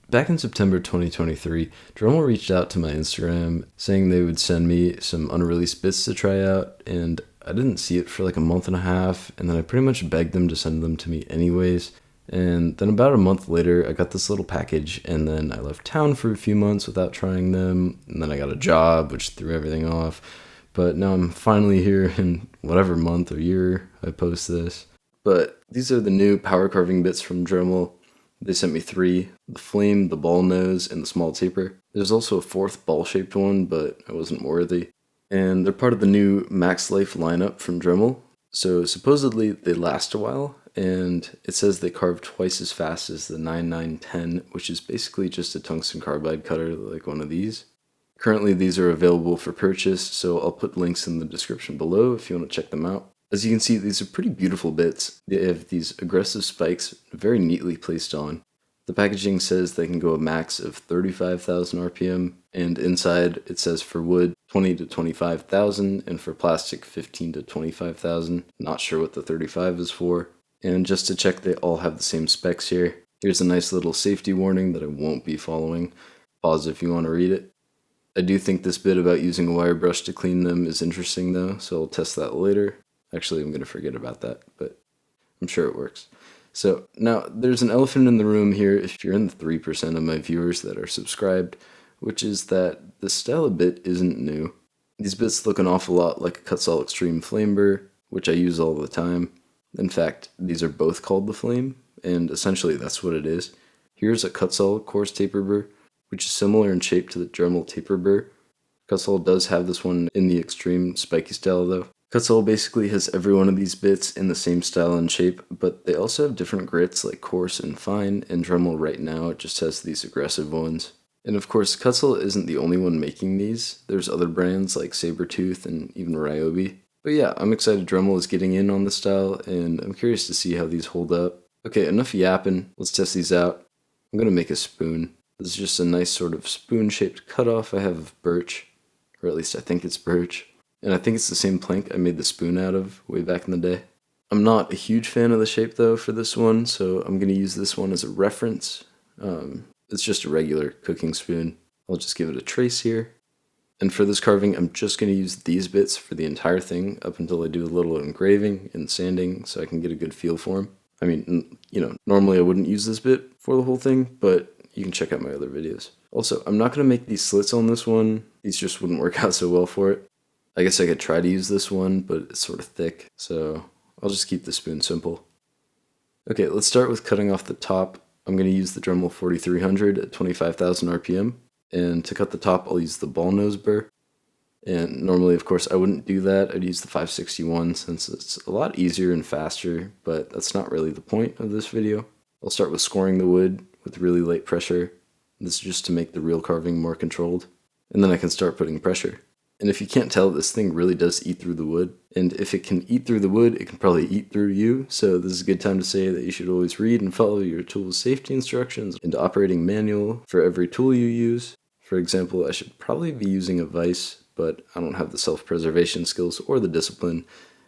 Back in September 2023, Dremel reached out to my Instagram saying they would send me some unreleased bits to try out, and I didn't see it for like a month and a half, and then I pretty much begged them to send them to me anyways. And then about a month later, I got this little package, and then I left town for a few months without trying them, and then I got a job, which threw everything off. But now I'm finally here in whatever month or year I post this. But these are the new power carving bits from Dremel. They sent me 3, the flame, the ball nose, and the small taper. There's also a 4th ball-shaped one, but I wasn't worthy. And they're part of the new Max Life lineup from Dremel. So supposedly they last a while, and it says they carve twice as fast as the 9910, which is basically just a tungsten carbide cutter like one of these. Currently these are available for purchase, so I'll put links in the description below if you want to check them out. As you can see, these are pretty beautiful bits. They have these aggressive spikes very neatly placed on. The packaging says they can go a max of 35,000 RPM, and inside it says for wood 20 to 25,000 and for plastic 15 to 25,000. Not sure what the 35 is for. And just to check, they all have the same specs here. Here's a nice little safety warning that I won't be following. Pause if you want to read it. I do think this bit about using a wire brush to clean them is interesting though, so I'll test that later. Actually, I'm going to forget about that, but I'm sure it works. So now there's an elephant in the room here if you're in the 3% of my viewers that are subscribed, which is that the style of bit isn't new. These bits look an awful lot like a Kutzall Extreme Flame Burr, which I use all the time. In fact, these are both called the Flame, and essentially that's what it is. Here's a Kutzall coarse taper burr, which is similar in shape to the Dremel taper burr. Kutzall does have this one in the extreme spiky style though. Kutzall basically has every one of these bits in the same style and shape, but they also have different grits like coarse and fine, and Dremel right now just has these aggressive ones. And of course, Kutzall isn't the only one making these. There's other brands like Sabertooth and even Ryobi. But yeah, I'm excited Dremel is getting in on this style, and I'm curious to see how these hold up. Okay, enough yapping. Let's test these out. I'm going to make a spoon. This is just a nice sort of spoon-shaped cutoff I have of birch, or at least I think it's birch. And I think it's the same plank I made the spoon out of way back in the day. I'm not a huge fan of the shape though for this one, so I'm going to use this one as a reference. It's just a regular cooking spoon. I'll just give it a trace here. And for this carving, I'm just going to use these bits for the entire thing up until I do a little engraving and sanding so I can get a good feel for them. I mean, normally I wouldn't use this bit for the whole thing, but you can check out my other videos. Also, I'm not going to make these slits on this one. These just wouldn't work out so well for it. I guess I could try to use this one, but it's sort of thick, so I'll just keep the spoon simple. Okay, let's start with cutting off the top. I'm going to use the Dremel 4300 at 25,000 RPM, and to cut the top I'll use the ball nose burr. And normally, of course, I wouldn't do that. I'd use the 561 since it's a lot easier and faster, but that's not really the point of this video. I'll start with scoring the wood with really light pressure. This is just to make the real carving more controlled, and then I can start putting pressure. And if you can't tell, this thing really does eat through the wood. And if it can eat through the wood, it can probably eat through you. So this is a good time to say that you should always read and follow your tool's safety instructions and operating manual for every tool you use. For example, I should probably be using a vise, but I don't have the self-preservation skills or the discipline.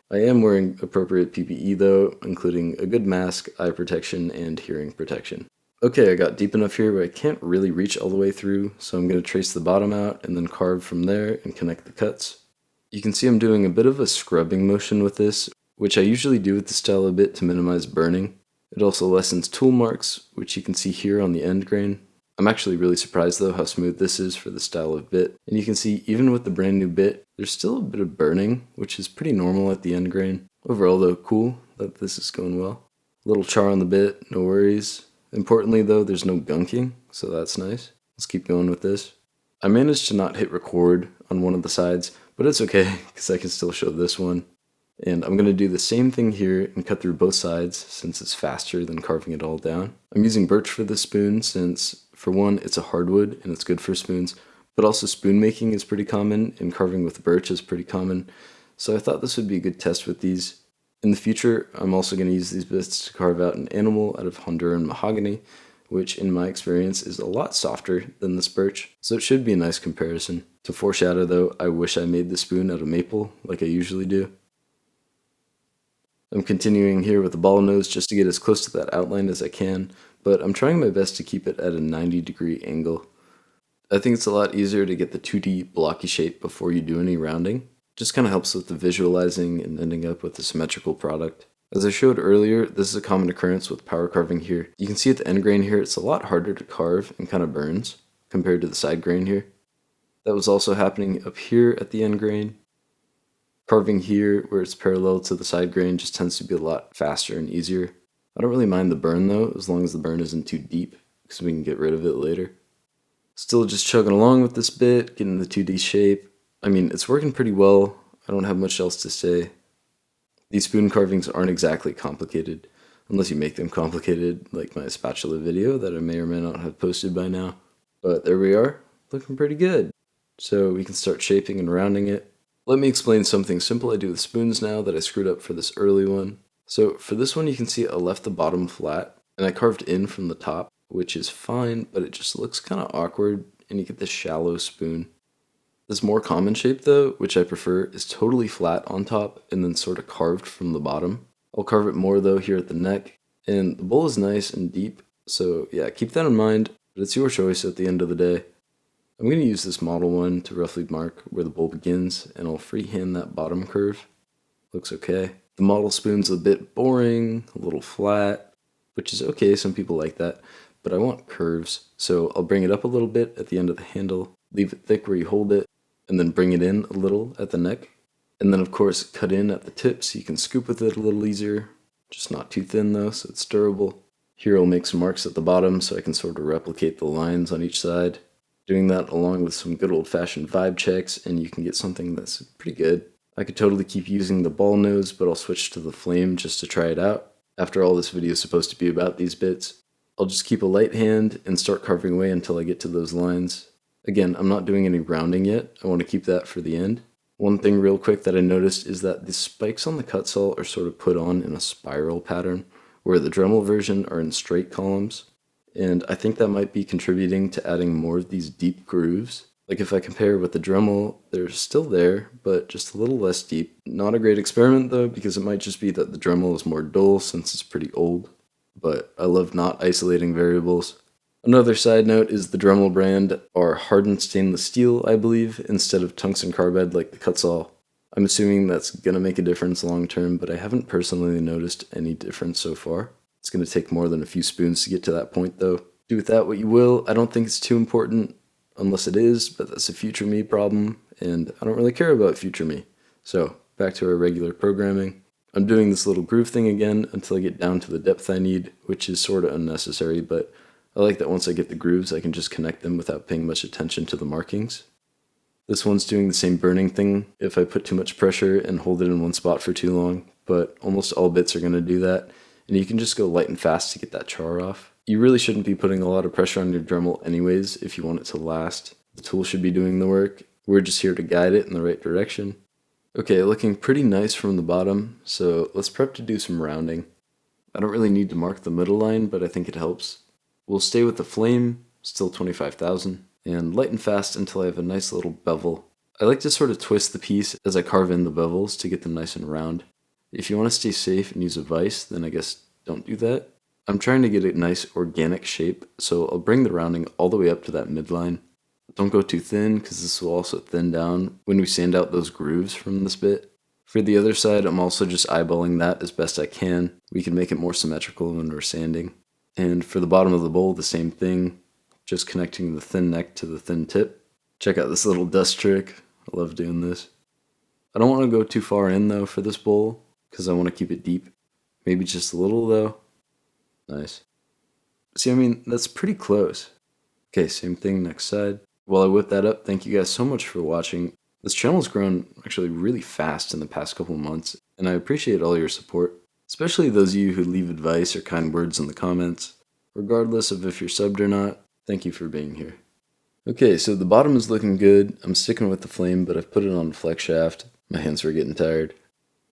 I am wearing appropriate PPE though, including a good mask, eye protection, and hearing protection. Okay, I got deep enough here but I can't really reach all the way through, so I'm going to trace the bottom out and then carve from there and connect the cuts. You can see I'm doing a bit of a scrubbing motion with this, which I usually do with the style a bit to minimize burning. It also lessens tool marks, which you can see here on the end grain. I'm actually really surprised though how smooth this is for the style of bit, and you can see even with the brand new bit, there's still a bit of burning, which is pretty normal at the end grain. Overall though, cool that this is going well. A little char on the bit, no worries. Importantly though, there's no gunking, so that's nice. Let's keep going with this. I managed to not hit record on one of the sides, but it's okay because I can still show this one. And I'm going to do the same thing here and cut through both sides since it's faster than carving it all down. I'm using birch for this spoon since, for one, it's a hardwood and it's good for spoons, but also spoon making is pretty common and carving with birch is pretty common, so I thought this would be a good test with these. In the future, I'm also going to use these bits to carve out an animal out of Honduran mahogany, which in my experience is a lot softer than this birch, so it should be a nice comparison. To foreshadow though, I wish I made the spoon out of maple like I usually do. I'm continuing here with the ball nose just to get as close to that outline as I can, but I'm trying my best to keep it at a 90-degree angle. I think it's a lot easier to get the 2D blocky shape before you do any rounding. Just kind of helps with the visualizing and ending up with a symmetrical product. As I showed earlier, this is a common occurrence with power carving here. You can see at the end grain here, it's a lot harder to carve and kind of burns compared to the side grain here. That was also happening up here at the end grain. Carving here, where it's parallel to the side grain, just tends to be a lot faster and easier. I don't really mind the burn though, as long as the burn isn't too deep, because we can get rid of it later. Still just chugging along with this bit, getting the 2D shape. I mean, it's working pretty well. I don't have much else to say. These spoon carvings aren't exactly complicated, unless you make them complicated, like my spatula video that I may or may not have posted by now. But there we are, looking pretty good. So we can start shaping and rounding it. Let me explain something simple I do with spoons now that I screwed up for this early one. So for this one you can see I left the bottom flat, and I carved in from the top, which is fine, but it just looks kind of awkward, and you get this shallow spoon. This more common shape though, which I prefer, is totally flat on top and then sort of carved from the bottom. I'll carve it more though here at the neck, and the bowl is nice and deep, so yeah, keep that in mind, but it's your choice at the end of the day. I'm going to use this model one to roughly mark where the bowl begins, and I'll freehand that bottom curve. Looks okay. The model spoon's a bit boring, a little flat, which is okay, some people like that, but I want curves, so I'll bring it up a little bit at the end of the handle, leave it thick where you hold it, and then bring it in a little at the neck. And then of course cut in at the tip so you can scoop with it a little easier. Just not too thin though, so it's durable. Here I'll make some marks at the bottom so I can sort of replicate the lines on each side. Doing that along with some good old-fashioned vibe checks, and you can get something that's pretty good. I could totally keep using the ball nose, but I'll switch to the flame just to try it out. After all, this video is supposed to be about these bits. I'll just keep a light hand and start carving away until I get to those lines. Again, I'm not doing any rounding yet. I want to keep that for the end. One thing real quick that I noticed is that the spikes on the cut saw are sort of put on in a spiral pattern, where the Dremel version are in straight columns. And I think that might be contributing to adding more of these deep grooves. Like if I compare with the Dremel, they're still there, but just a little less deep. Not a great experiment though, because it might just be that the Dremel is more dull since it's pretty old. But I love not isolating variables. Another side note is the Dremel brand are hardened stainless steel, I believe, instead of tungsten carbide like the Cutsaw. I'm assuming that's going to make a difference long term, but I haven't personally noticed any difference so far. It's going to take more than a few spoons to get to that point though. Do with that what you will. I don't think it's too important, unless it is, but that's a future me problem, and I don't really care about future me. So, back to our regular programming. I'm doing this little groove thing again until I get down to the depth I need, which is sort of unnecessary, but I like that once I get the grooves, I can just connect them without paying much attention to the markings. This one's doing the same burning thing if I put too much pressure and hold it in one spot for too long, but almost all bits are going to do that, and you can just go light and fast to get that char off. You really shouldn't be putting a lot of pressure on your Dremel anyways if you want it to last. The tool should be doing the work. We're just here to guide it in the right direction. Okay, looking pretty nice from the bottom, so let's prep to do some rounding. I don't really need to mark the middle line, but I think it helps. We'll stay with the flame, still 25,000, and light and fast until I have a nice little bevel. I like to sort of twist the piece as I carve in the bevels to get them nice and round. If you want to stay safe and use a vise, then I guess don't do that. I'm trying to get a nice organic shape, so I'll bring the rounding all the way up to that midline. Don't go too thin, because this will also thin down when we sand out those grooves from this bit. For the other side, I'm also just eyeballing that as best I can. We can make it more symmetrical when we're sanding. And for the bottom of the bowl, the same thing, just connecting the thin neck to the thin tip. Check out this little dust trick. I love doing this. I don't want to go too far in though for this bowl, because I want to keep it deep. Maybe just a little though. Nice. See, I mean, that's pretty close. Okay, same thing, next side. While I whip that up, thank you guys so much for watching. This channel's grown actually really fast in the past couple months, and I appreciate all your support. Especially those of you who leave advice or kind words in the comments. Regardless of if you're subbed or not, thank you for being here. Okay, so the bottom is looking good. I'm sticking with the flame, but I've put it on the flex shaft. My hands were getting tired.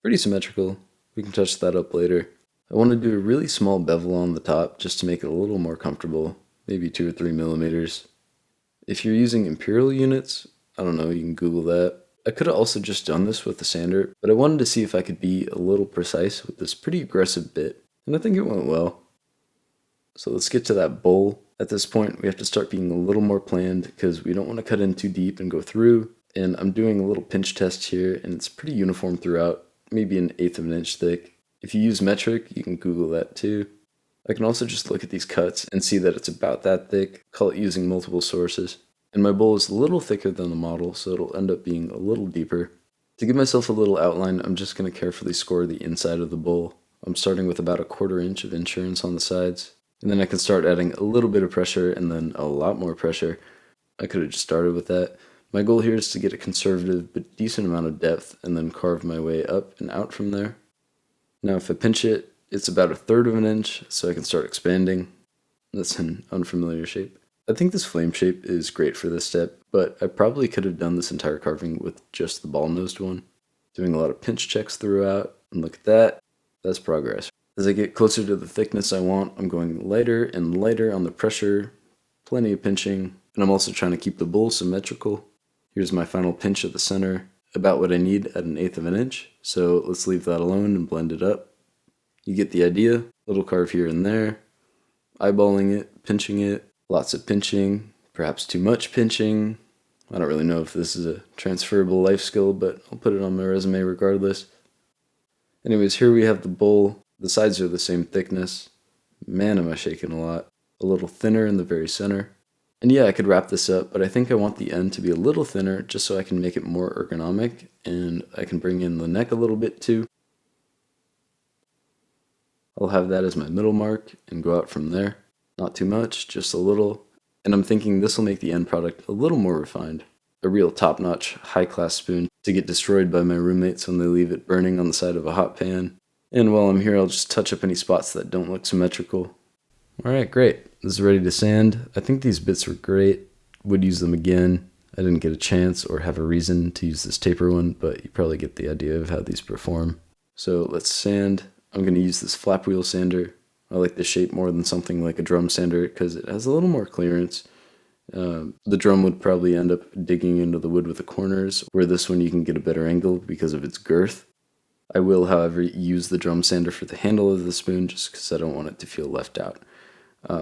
Pretty symmetrical. We can touch that up later. I want to do a really small bevel on the top just to make it a little more comfortable. Maybe 2 or 3 millimeters. If you're using imperial units, I don't know, you can Google that. I could have also just done this with the sander, but I wanted to see if I could be a little precise with this pretty aggressive bit, and I think it went well. So let's get to that bowl. At this point, we have to start being a little more planned because we don't want to cut in too deep and go through. And I'm doing a little pinch test here, and it's pretty uniform throughout, maybe an eighth of an inch thick. If you use metric, you can Google that too. I can also just look at these cuts and see that it's about that thick, call it using multiple sources. And my bowl is a little thicker than the model, so it'll end up being a little deeper. To give myself a little outline, I'm just going to carefully score the inside of the bowl. I'm starting with about a 1/4 inch of insurance on the sides. And then I can start adding a little bit of pressure and then a lot more pressure. I could have just started with that. My goal here is to get a conservative but decent amount of depth and then carve my way up and out from there. Now if I pinch it, it's about 1/3 of an inch, so I can start expanding. That's an unfamiliar shape. I think this flame shape is great for this step, but I probably could have done this entire carving with just the ball-nosed one. Doing a lot of pinch checks throughout, and look at that, that's progress. As I get closer to the thickness I want, I'm going lighter and lighter on the pressure, plenty of pinching, and I'm also trying to keep the bowl symmetrical. Here's my final pinch at the center, about what I need at an eighth of an inch, so let's leave that alone and blend it up. You get the idea, little carve here and there, eyeballing it, pinching it, lots of pinching, perhaps too much pinching. I don't really know if this is a transferable life skill, but I'll put it on my resume regardless. Anyways, here we have the bowl. The sides are the same thickness. Man, am I shaking a lot. A little thinner in the very center. And yeah, I could wrap this up, but I think I want the end to be a little thinner just so I can make it more ergonomic, and I can bring in the neck a little bit too. I'll have that as my middle mark and go out from there. Not too much, just a little. And I'm thinking this will make the end product a little more refined. A real top-notch, high-class spoon to get destroyed by my roommates when they leave it burning on the side of a hot pan. And while I'm here, I'll just touch up any spots that don't look symmetrical. Alright, great. This is ready to sand. I think these bits were great. Would use them again. I didn't get a chance or have a reason to use this taper one, but you probably get the idea of how these perform. So let's sand. I'm going to use this flap wheel sander. I like this shape more than something like a drum sander because it has a little more clearance. The drum would probably end up digging into the wood with the corners, where this one you can get a better angle because of its girth. I will, however, use the drum sander for the handle of the spoon just because I don't want it to feel left out.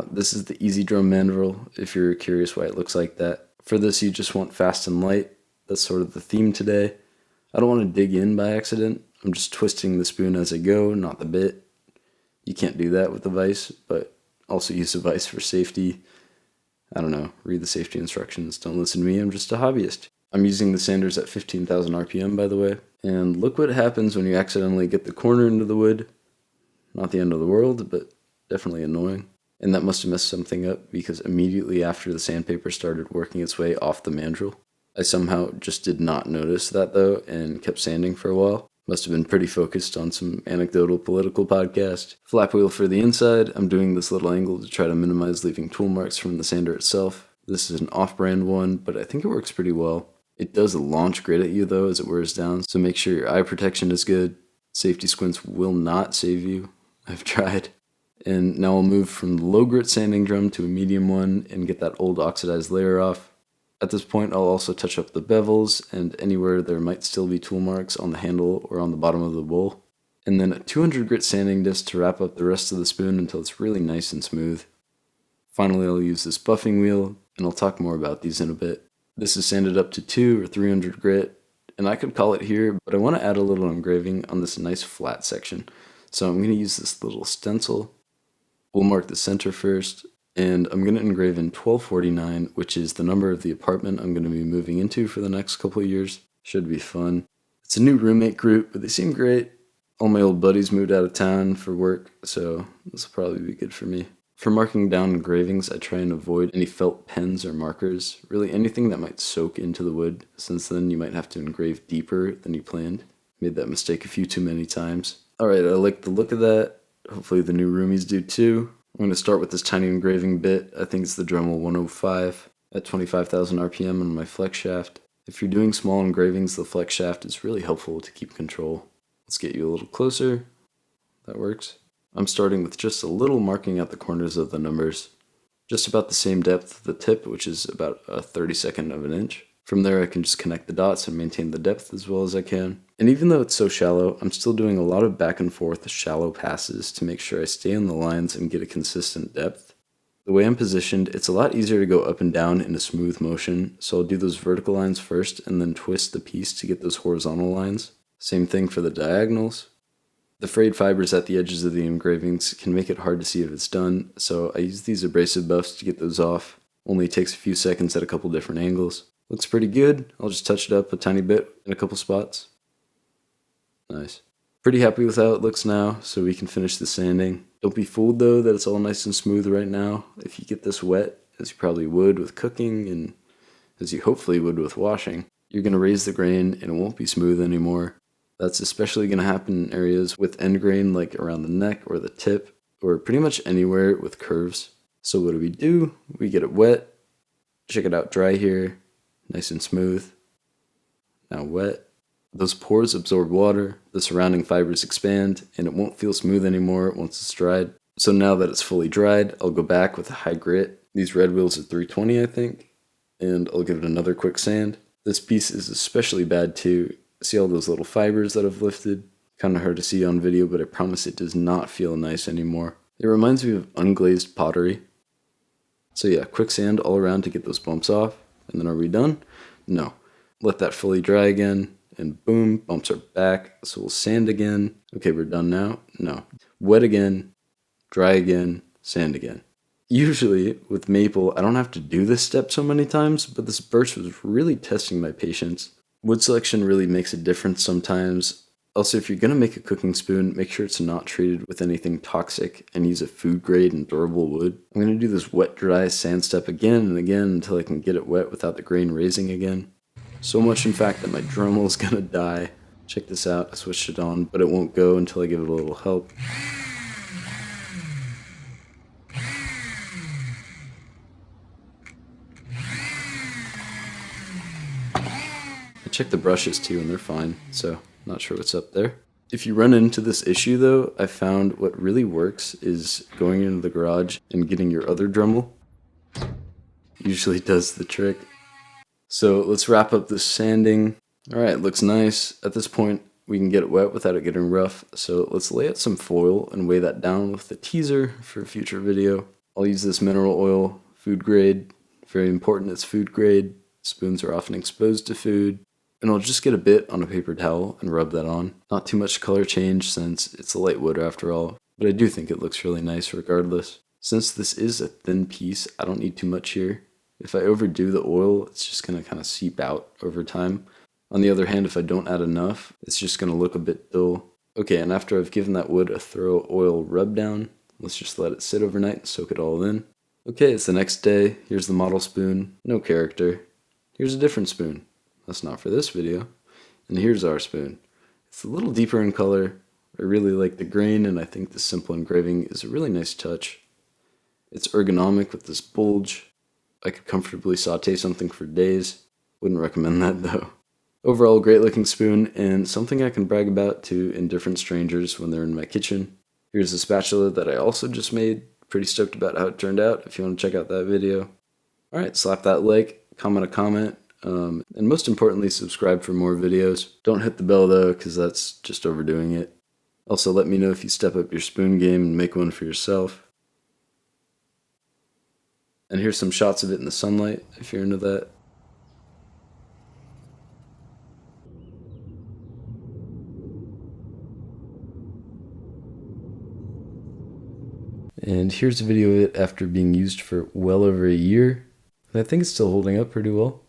This is the Easy Drum mandrel, if you're curious why it looks like that. For this, you just want fast and light. That's sort of the theme today. I don't want to dig in by accident. I'm just twisting the spoon as I go, not the bit. You can't do that with the vise, but also use a vise for safety. I don't know, read the safety instructions. Don't listen to me, I'm just a hobbyist. I'm using the sanders at 15,000 RPM, by the way. And look what happens when you accidentally get the corner into the wood. Not the end of the world, but definitely annoying. And that must have messed something up because immediately after the sandpaper started working its way off the mandrel, I somehow just did not notice that though and kept sanding for a while. Must have been pretty focused on some anecdotal political podcast. Flap wheel for the inside. I'm doing this little angle to try to minimize leaving tool marks from the sander itself. This is an off-brand one, but I think it works pretty well. It does launch grit at you though as it wears down, so make sure your eye protection is good. Safety squints will not save you. I've tried. And now I'll move from the low grit sanding drum to a medium one and get that old oxidized layer off. At this point, I'll also touch up the bevels and anywhere there might still be tool marks on the handle or on the bottom of the bowl. And then a 200 grit sanding disc to wrap up the rest of the spoon until it's really nice and smooth. Finally, I'll use this buffing wheel, and I'll talk more about these in a bit. This is sanded up to 200 or 300 grit, and I could call it here, but I want to add a little engraving on this nice flat section. So I'm going to use this little stencil. We'll mark the center first. And I'm going to engrave in 1249, which is the number of the apartment I'm going to be moving into for the next couple of years. Should be fun. It's a new roommate group, but they seem great. All my old buddies moved out of town for work, so this will probably be good for me. For marking down engravings, I try and avoid any felt pens or markers, really anything that might soak into the wood, since then you might have to engrave deeper than you planned. Made that mistake a few too many times. Alright, I like the look of that. Hopefully the new roomies do too. I'm going to start with this tiny engraving bit. I think it's the Dremel 105 at 25,000 RPM on my flex shaft. If you're doing small engravings, the flex shaft is really helpful to keep control. Let's get you a little closer. That works. I'm starting with just a little marking at the corners of the numbers. Just about the same depth of the tip, which is about a 32nd of an inch. From there, I can just connect the dots and maintain the depth as well as I can. And even though it's so shallow, I'm still doing a lot of back and forth shallow passes to make sure I stay on the lines and get a consistent depth. The way I'm positioned, it's a lot easier to go up and down in a smooth motion, so I'll do those vertical lines first and then twist the piece to get those horizontal lines. Same thing for the diagonals. The frayed fibers at the edges of the engravings can make it hard to see if it's done, so I use these abrasive buffs to get those off. Only takes a few seconds at a couple different angles. Looks pretty good. I'll just touch it up a tiny bit in a couple spots. Nice. Pretty happy with how it looks now, so we can finish the sanding. Don't be fooled though that it's all nice and smooth right now. If you get this wet, as you probably would with cooking and as you hopefully would with washing, you're going to raise the grain and it won't be smooth anymore. That's especially going to happen in areas with end grain like around the neck or the tip, or pretty much anywhere with curves. So what do? We get it wet. Check it out dry here. Nice and smooth. Now wet. Those pores absorb water, the surrounding fibers expand, and it won't feel smooth anymore once it's dried. So now that it's fully dried, I'll go back with a high grit. These red wheels are 320, I think, and I'll give it another quick sand. This piece is especially bad too. See all those little fibers that I've lifted? Kind of hard to see on video, but I promise it does not feel nice anymore. It reminds me of unglazed pottery. So yeah, quick sand all around to get those bumps off. And then are we done? No. Let that fully dry again. And boom, bumps are back. So we'll sand again. Okay, we're done now. No. Wet again, dry again, sand again. Usually with maple, I don't have to do this step so many times, but this burst was really testing my patience. Wood selection really makes a difference sometimes. Also, if you're going to make a cooking spoon, make sure it's not treated with anything toxic and use a food grade and durable wood. I'm going to do this wet dry sand step again and again until I can get it wet without the grain raising again. So much in fact that my Dremel is going to die. Check this out, I switched it on, but it won't go until I give it a little help. I checked the brushes too and they're fine, so not sure what's up there. If you run into this issue though, I found what really works is going into the garage and getting your other Dremel. Usually does the trick. So let's wrap up this sanding. Alright, looks nice. At this point, we can get it wet without it getting rough. So let's lay out some foil and weigh that down with the teaser for a future video. I'll use this mineral oil, food grade. Very important, it's food grade. Spoons are often exposed to food. And I'll just get a bit on a paper towel and rub that on. Not too much color change since it's a light wood after all, but I do think it looks really nice regardless. Since this is a thin piece, I don't need too much here. If I overdo the oil, it's just going to kind of seep out over time. On the other hand, if I don't add enough, it's just going to look a bit dull. Okay, and after I've given that wood a thorough oil rub down, let's just let it sit overnight and soak it all in. Okay, it's the next day. Here's the model spoon. No character. Here's a different spoon. That's not for this video. And here's our spoon. It's a little deeper in color. I really like the grain, and I think the simple engraving is a really nice touch. It's ergonomic with this bulge. I could comfortably saute something for days. Wouldn't recommend that though. Overall, great looking spoon, and something I can brag about to indifferent strangers when they're in my kitchen. Here's a spatula that I also just made. Pretty stoked about how it turned out if you want to check out that video. Alright, slap that like, comment a comment. And most importantly, subscribe for more videos. Don't hit the bell though, because that's just overdoing it. Also, let me know if you step up your spoon game and make one for yourself. And here's some shots of it in the sunlight, if you're into that. And here's a video of it after being used for well over a year. And I think it's still holding up pretty well.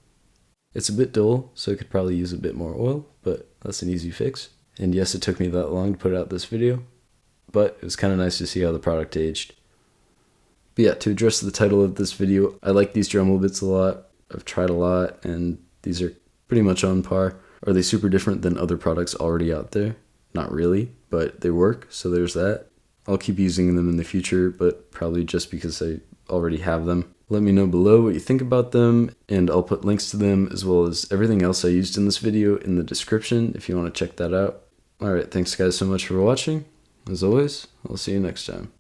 It's a bit dull, so I could probably use a bit more oil, but that's an easy fix. And yes, it took me that long to put out this video, but it was kind of nice to see how the product aged. But yeah, to address the title of this video, I like these Dremel bits a lot. I've tried a lot, and these are pretty much on par. Are they super different than other products already out there? Not really, but they work, so there's that. I'll keep using them in the future, but probably just because I already have them. Let me know below what you think about them, and I'll put links to them as well as everything else I used in this video in the description if you want to check that out. Alright, thanks guys so much for watching. As always, I'll see you next time.